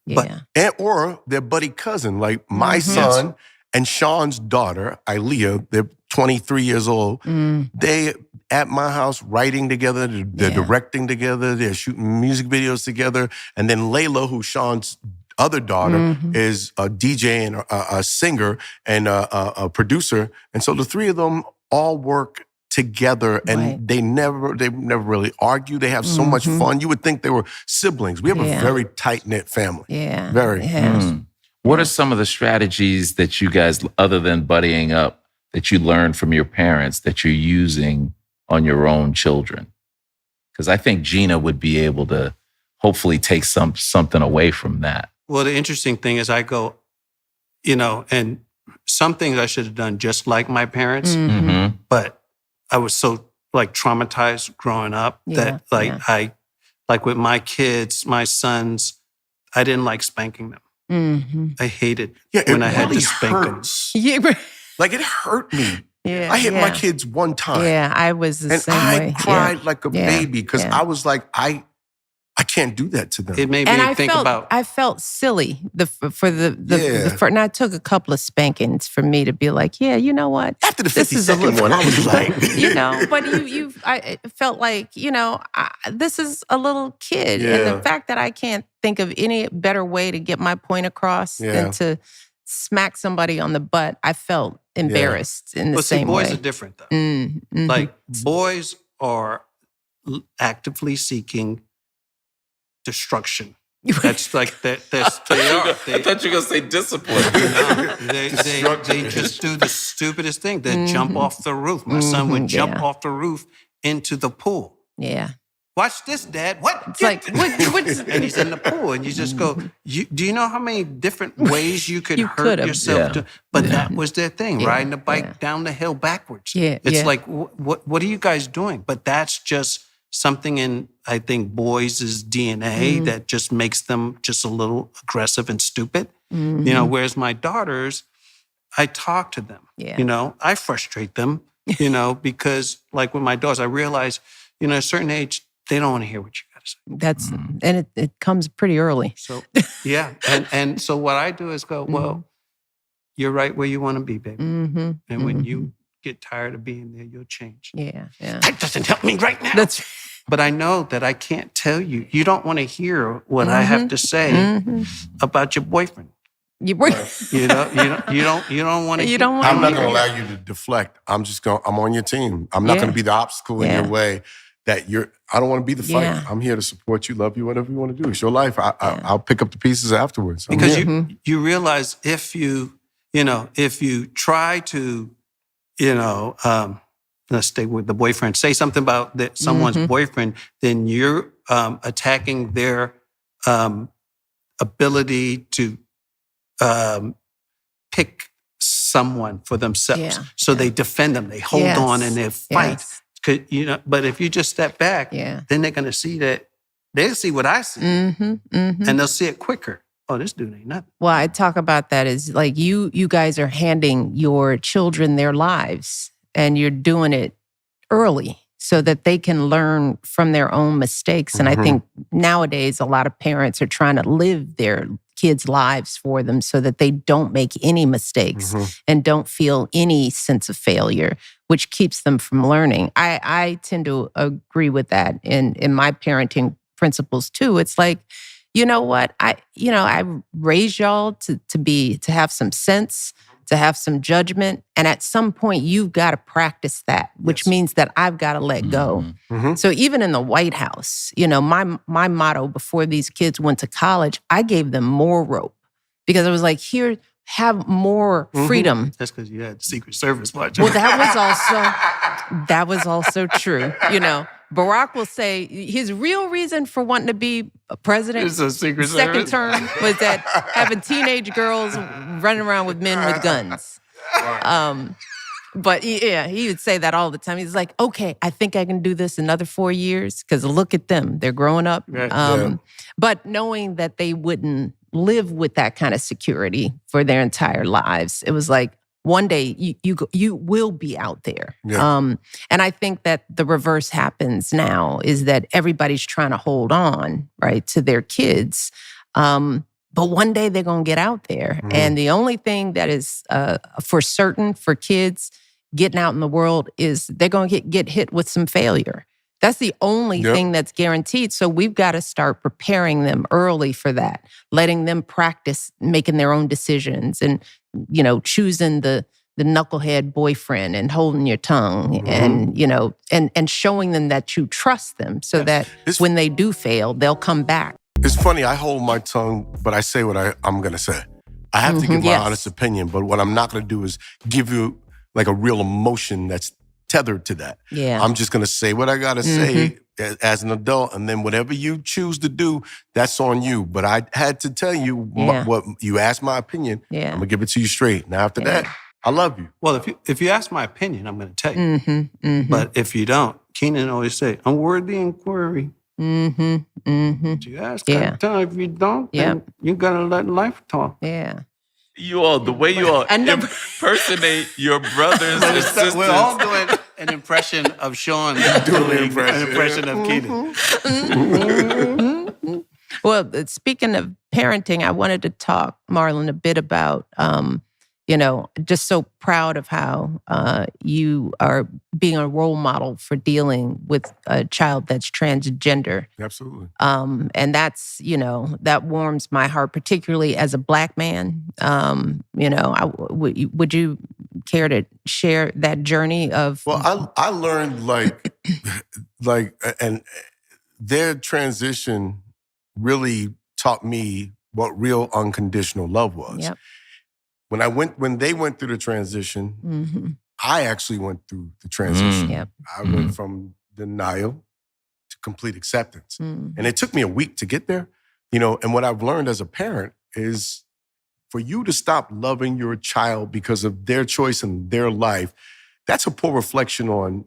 or their buddy cousin, like my son and Sean's daughter, Ilea, they're 23 years old. They at my house writing together, they're directing together, they're shooting music videos together. And then Layla, who's Sean's other daughter, is a DJ and a singer and a producer. And so the three of them all work together, and they never really argue. They have so much fun. You would think they were siblings. We have a very tight-knit family. Yeah. Very. What are some of the strategies that you guys, other than buddying up, that you learned from your parents that you're using on your own children? Because I think Gina would be able to hopefully take something away from that. Well, the interesting thing is I go, and some things I should have done just like my parents, but I was so traumatized growing up that I with my kids, my sons, I didn't like spanking them. I hated when I had to spank them. Yeah. Like it hurt me. Yeah, I hit my kids one time. Yeah, I was the same way. And I cried like a baby because I was like, I can't do that to them. It made me think about. I felt silly and I took a couple of spankings for me to be like, yeah, you know what? After the 52nd one, I was like, but I felt like, this is a little kid, and the fact that I can't think of any better way to get my point across than to smack somebody on the butt, I felt embarrassed in the same way. Boys are different though. Like boys are actively seeking destruction. That's like that. They are. I thought you were going to say discipline. They just do the stupidest thing. They jump off the roof. My son would jump off the roof into the pool. Yeah. Watch this, Dad. What? It's like, what's... And he's in the pool, and you just go, do you know how many different ways you could hurt yourself? But that was their thing, riding the bike down the hill backwards. It's like, what are you guys doing? But that's just something in, I think, boys' DNA that just makes them just a little aggressive and stupid. Whereas my daughters, I talk to them. I frustrate them, because like with my daughters, I realize, at a certain age, they don't want to hear what you got to say. And it comes pretty early. So, and so what I do is go, well, you're right where you want to be, baby. And when you get tired of being there, you'll change. Yeah. That doesn't help me right now. But I know that I can't tell you. You don't want to hear what I have to say about your boyfriend. You don't want to. I'm not going to allow you to deflect. I'm on your team. I'm not going to be the obstacle in your way. I don't want to be the fight. I'm here to support you, love you, whatever you want to do. It's your life. I'll pick up the pieces afterwards. Because you realize if you try to, let's stay with the boyfriend, say something about someone's boyfriend, then you're attacking their ability to pick someone for themselves. So they defend them. They hold on and they fight. But if you just step back, then they're going to see that. They'll see what I see. And they'll see it quicker. Oh, this dude ain't nothing. Well, I talk about that as like you guys are handing your children their lives and you're doing it early so that they can learn from their own mistakes. And I think nowadays a lot of parents are trying to live their kids' lives for them so that they don't make any mistakes and don't feel any sense of failure, which keeps them from learning. I tend to agree with that in my parenting principles too. It's like, you know what? I raised y'all to have some sense, to have some judgment. And at some point, you've got to practice that, which means that I've got to let go. So even in the White House, my motto before these kids went to college, I gave them more rope because I was like, here, have more freedom. That's because you had the Secret Service watching. Well, that was also true. Barack will say his real reason for wanting to be a president, second term, was that having teenage girls running around with men with guns. But he would say that all the time. He's like, okay, I think I can do this another 4 years because look at them. They're growing up. But knowing that they wouldn't live with that kind of security for their entire lives, it was like, one day you will be out there. And I think that the reverse happens now is that everybody's trying to hold on, right, to their kids. But one day they're going to get out there. And the only thing that is for certain for kids getting out in the world is they're going to get hit with some failure. That's the only thing that's guaranteed. So we've got to start preparing them early for that, letting them practice making their own decisions and, choosing the knucklehead boyfriend and holding your tongue and, and showing them that you trust them so that when they do fail, they'll come back. It's funny, I hold my tongue, but I say what I'm going to say. I have to give my honest opinion, but what I'm not going to do is give you like a real emotion that's tethered to that. I'm just going to say what I got to say as an adult, and then whatever you choose to do, that's on you. But I had to tell you what you asked my opinion. I'm going to give it to you straight. Now after that, I love you. Well, if you ask my opinion, I'm going to tell you. But if you don't, Keenan always say, I'm worth the inquiry. You ask, I tell. If you don't, then you got to let life talk. You all, the way you all impersonate your brothers and sisters. We're all doing an impression of Sean. Doing an impression of Keenan. Well, speaking of parenting, I wanted to talk, Marlon, a bit about, just so proud of how you are being a role model for dealing with a child that's transgender. Absolutely. And that's, that warms my heart, particularly as a Black man. Would you care to share that journey of? Well, I learned and their transition really taught me what real unconditional love was. When they went through the transition, I actually went through the transition. I went from denial to complete acceptance. And it took me a week to get there. And what I've learned as a parent is for you to stop loving your child because of their choice in their life, that's a poor reflection on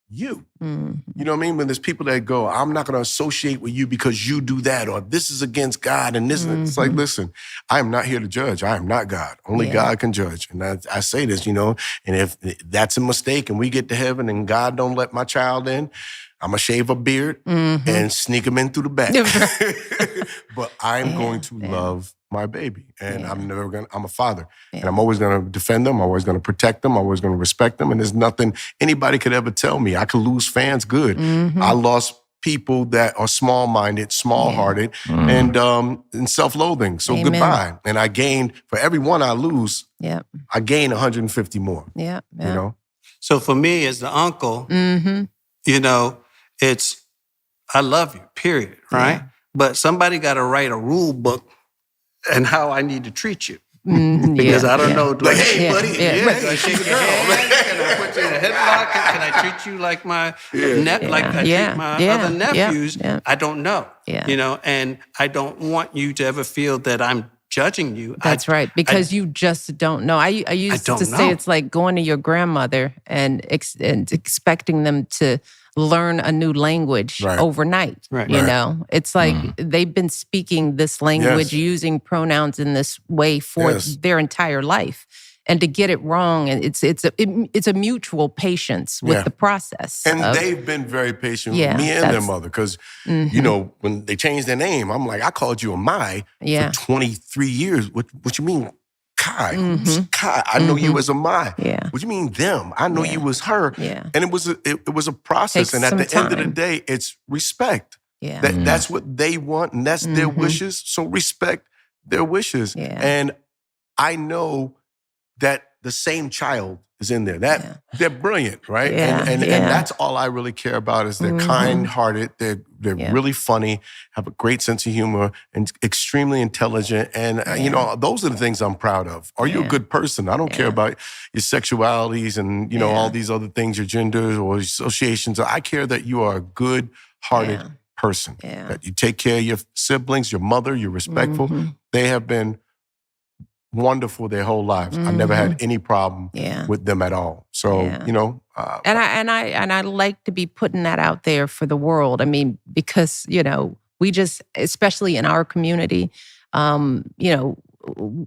you. You know what I mean? When there's people that go, I'm not going to associate with you because you do that, or this is against God, and this. It's like, listen, I am not here to judge. I am not God. Only God can judge. And I say this, and if that's a mistake and we get to heaven and God don't let my child in, I'm going to shave a beard and sneak him in through the back. But I'm going to love my baby. And I'm a father. And I'm always going to defend them. I'm always going to protect them. I'm always going to respect them. And there's nothing anybody could ever tell me. I could lose fans good. I lost people that are small-minded, small-hearted, and self-loathing. So goodbye. And I gained, for every one I lose, I gain 150 more. You know? So for me as the uncle, you know, it's, I love you, period, right? But somebody got to write a rule book and how I need to treat you. Because I don't know, do I, hey, buddy, do I shake your hand? Can I put you in a headlock? Can I treat you like my like I treat my other nephews? I don't know, you know, and I don't want you to ever feel that I'm judging you. That's right, because you just don't know. I used to say it's like going to your grandmother and expecting them to learn a new language overnight. You know, it's like they've been speaking this language, using pronouns in this way for their entire life. And to get it wrong, and it's a mutual patience with the process. And they've been very patient with me and their mother, because you know, when they changed their name, I'm like, I called you a Mai for 23 years. What you mean, Kai? Kai? I know you as a Mai. What you mean them? I know you as her. And it was a process. Takes and at the some end of the time. day, it's respect. That's what they want, and that's their wishes. So respect their wishes. And I know that the same child is in there. That they're brilliant, right? And that's all I really care about is they're kind-hearted, they're really funny, have a great sense of humor, and extremely intelligent. And you know, those are the things I'm proud of. Are you a good person? I don't care about your sexualities and you know all these other things, your genders or associations. I care that you are a good-hearted person. That you take care of your siblings, your mother, you're respectful. They have been wonderful their whole lives. I never had any problem with them at all. So, you know. And I like to be putting that out there for the world. I mean, because, you know, we just, especially in our community, you know,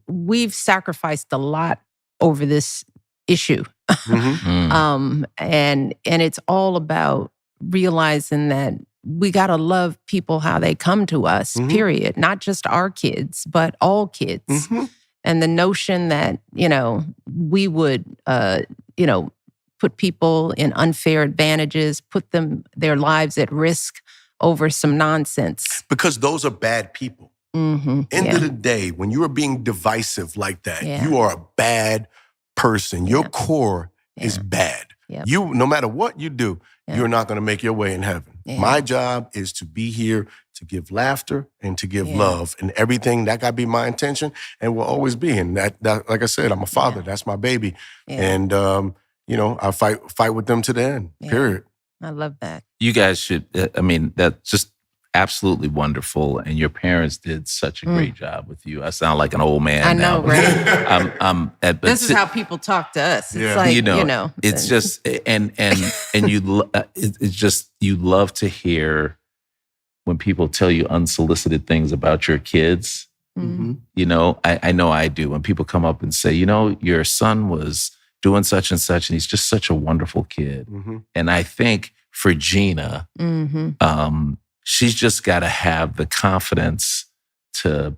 we've sacrificed a lot over this issue. And it's all about realizing that we got to love people how they come to us, period. Not just our kids, but all kids. And the notion that, you know, we would, you know, put people in unfair advantages, put their lives at risk over some nonsense. Because those are bad people. End of the day, when you are being divisive like that, you are a bad person. Your core is bad. You, no matter what you do, you're not going to make your way in heaven. My job is to be here to give laughter and to give love, and everything that got to be my intention and will always be. And that like I said, I'm a father. That's my baby, and you know, I fight with them to the end. Period. I love that. You guys should. I mean, that's just absolutely wonderful, and your parents did such a great job with you. I sound like an old man. I know, now. Right? This is how people talk to us. It's like, you know, it's just and you. It's just you love to hear when people tell you unsolicited things about your kids. You know, I know I do. When people come up and say, you know, your son was doing such and such, and he's just such a wonderful kid. And I think for Gina, she's just got to have the confidence to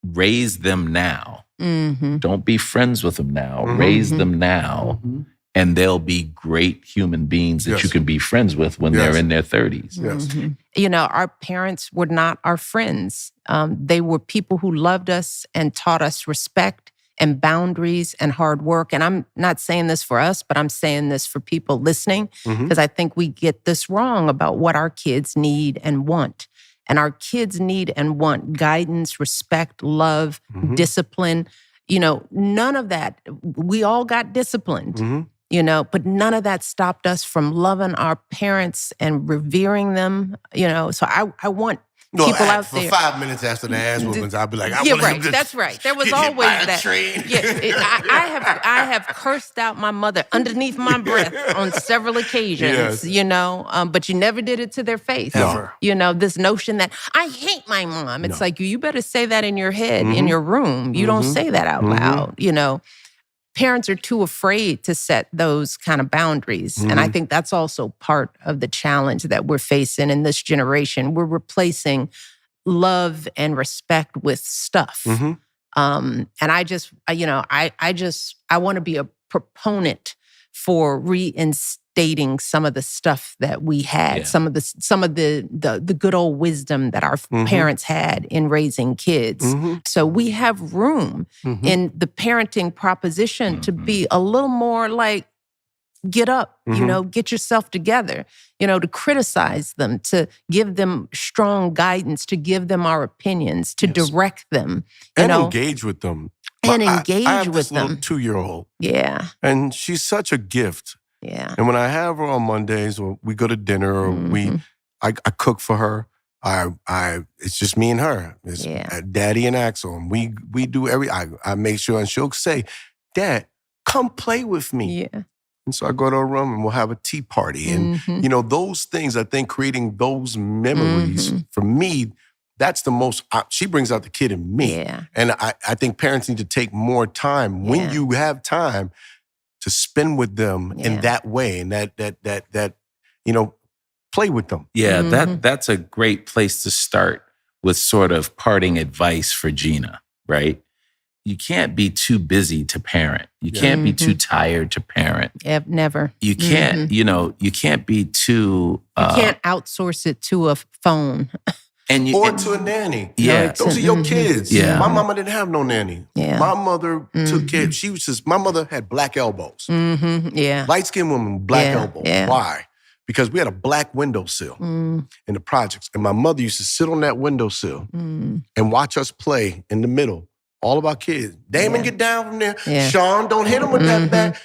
raise them now. Don't be friends with them now. Raise them now. And they'll be great human beings that you can be friends with when they're in their 30s. You know, our parents were not our friends. They were people who loved us and taught us respect and boundaries and hard work. And I'm not saying this for us, but I'm saying this for people listening, because I think we get this wrong about what our kids need and want. And our kids need and want guidance, respect, love, discipline. You know, none of that. We all got disciplined. You know, but none of that stopped us from loving our parents and revering them, you know. So I want people out there. For 5 minutes after the ass whoopings, I'll be like, that's right. There was always that. I have cursed out my mother underneath my breath on several occasions, you know, but you never did it to their face. Ever. You know, this notion that I hate my mom. It's like, you better say that in your head, in your room. You don't say that out loud, you know. parents are too afraid to set those kind of boundaries. And I think that's also part of the challenge that we're facing in this generation. We're replacing love and respect with stuff. And I just, I want to be a proponent for reinstating some of the stuff that we had, some of the good old wisdom that our parents had in raising kids. So we have room in the parenting proposition to be a little more like, get up, get yourself together, to criticize them, to give them strong guidance, to give them our opinions, to direct them, and engage with them. And engage I have with this them. little 2-year-old. Yeah. And she's such a gift. Yeah. And when I have her on Mondays, or we go to dinner, or I cook for her, it's just me and her. It's Daddy and Axel. And we do I make sure, and she'll say, Dad, come play with me. Yeah. And so I go to her room and we'll have a tea party. And, those things, I think creating those memories, for me, that's the most, she brings out the kid in me. Yeah. And I think parents need to take more time when you have time to spend with them in that way, and that play with them. Yeah, that's a great place to start with sort of parting advice for Gina, right? You can't be too busy to parent. You can't be too tired to parent. Yep, never. You can't, you can't be too... you can't outsource it to a phone. Or to a nanny. Yeah. Those are your kids. Yeah. My mama didn't have no nanny. Yeah. My mother took care. My mother had black elbows. Yeah. Light-skinned woman, black elbows. Yeah. Why? Because we had a black windowsill in the projects. And my mother used to sit on that windowsill and watch us play in the middle. All of our kids. Damon, get down from there. Yeah. Sean, don't hit him with that bat.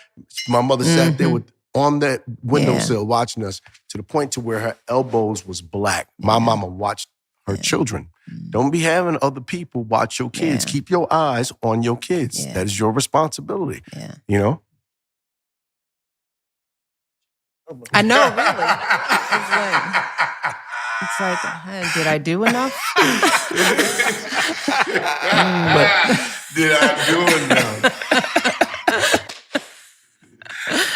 My mother sat there on that windowsill watching us, to the point to where her elbows was black. My mama watched her children. Don't be having other people watch your kids. Keep your eyes on your kids. That is your responsibility. Yeah. I know, really. It's like, hey, did I do enough? Did I do enough?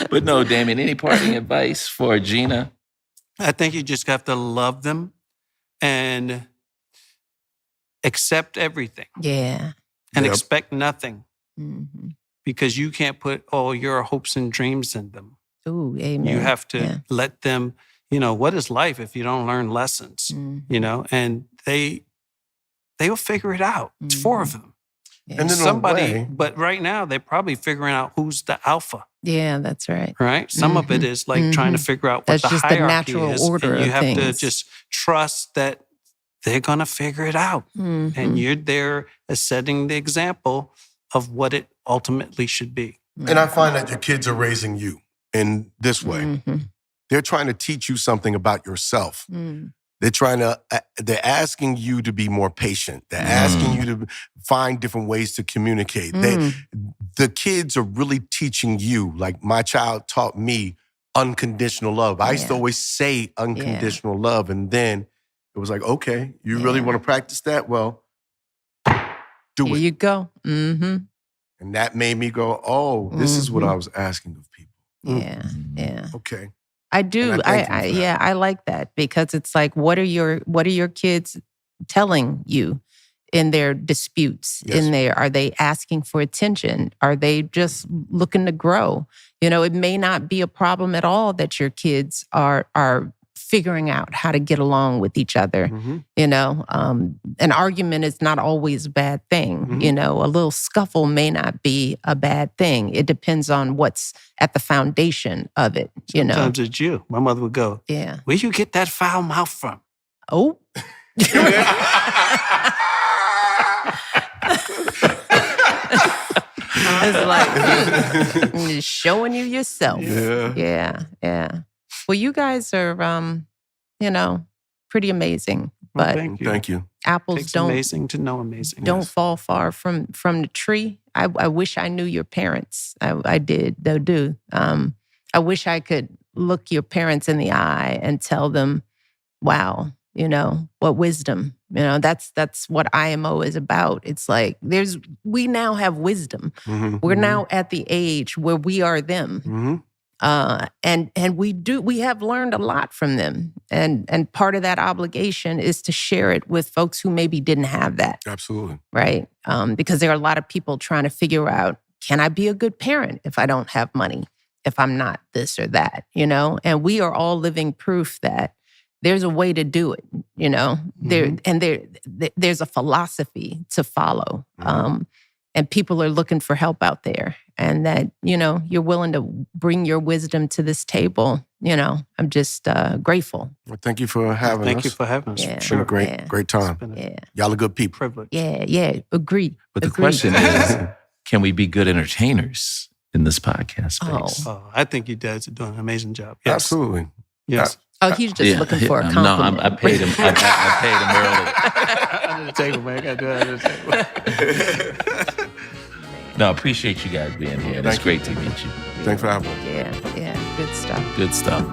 But no, Damon, any parting advice for Gina? I think you just have to love them and accept everything. Yeah. And expect nothing. Because you can't put all your hopes and dreams in them. Ooh, amen. You have to let them, what is life if you don't learn lessons, and they will figure it out. It's 4 of them. Yeah. And then but right now they're probably figuring out who's the alpha. Yeah, that's right. Right? Some of it is like trying to figure out what that's the just hierarchy the natural is. order and you of have to things. just trust that they're going to figure it out. And you're there as setting the example of what it ultimately should be. And I find that your kids are raising you in this way. They're trying to teach you something about yourself. They're asking you to be more patient. They're asking you to find different ways to communicate. The kids are really teaching you, like my child taught me, unconditional love. I used to always say unconditional love. And then it was like, okay, you really want to practice that? Well, do it. Here you go. And that made me go, oh, this is what I was asking of people. Yeah, yeah. Okay. I do. I like that, because it's like, what are your kids telling you in their disputes? Are they asking for attention? Are they just looking to grow? It may not be a problem at all that your kids are figuring out how to get along with each other. An argument is not always a bad thing. A little scuffle may not be a bad thing. It depends on what's at the foundation of it. Sometimes it's you. My mother would go, yeah. Where you get that foul mouth from? Oh. It's like showing you yourself. Yeah. Well, you guys are, pretty amazing. But thank you. It Apples takes don't amazing to know amazing. Don't fall far from the tree. I wish I knew your parents. I did. They do. I wish I could look your parents in the eye and tell them, "Wow, You know, what wisdom? You know, that's what IMO is about. It's like we now have wisdom. We're now at the age where we are them. And we have learned a lot from them. And part of that obligation is to share it with folks who maybe didn't have that. Absolutely. Right? Because there are a lot of people trying to figure out, can I be a good parent if I don't have money? If I'm not this or that, you know? And we are all living proof that there's a way to do it, you know? There's a philosophy to follow. And people are looking for help out there. And that, you know, you're willing to bring your wisdom to this table. You know, I'm just grateful. Well, thank you for having us. Thank you for having us. Yeah. It's been a great time. Y'all are good people. Privilege. Yeah, agree. But the question is, can we be good entertainers in this podcast space? Oh, I think you guys are doing an amazing job. Yes. Absolutely. Yes. Oh, he's just looking for a compliment. No, I paid him. I paid him early. Under the table, man. I got to do it under the table. No, I appreciate you guys being here. It's great to meet you. Thanks for having me. Yeah, good stuff. Good stuff.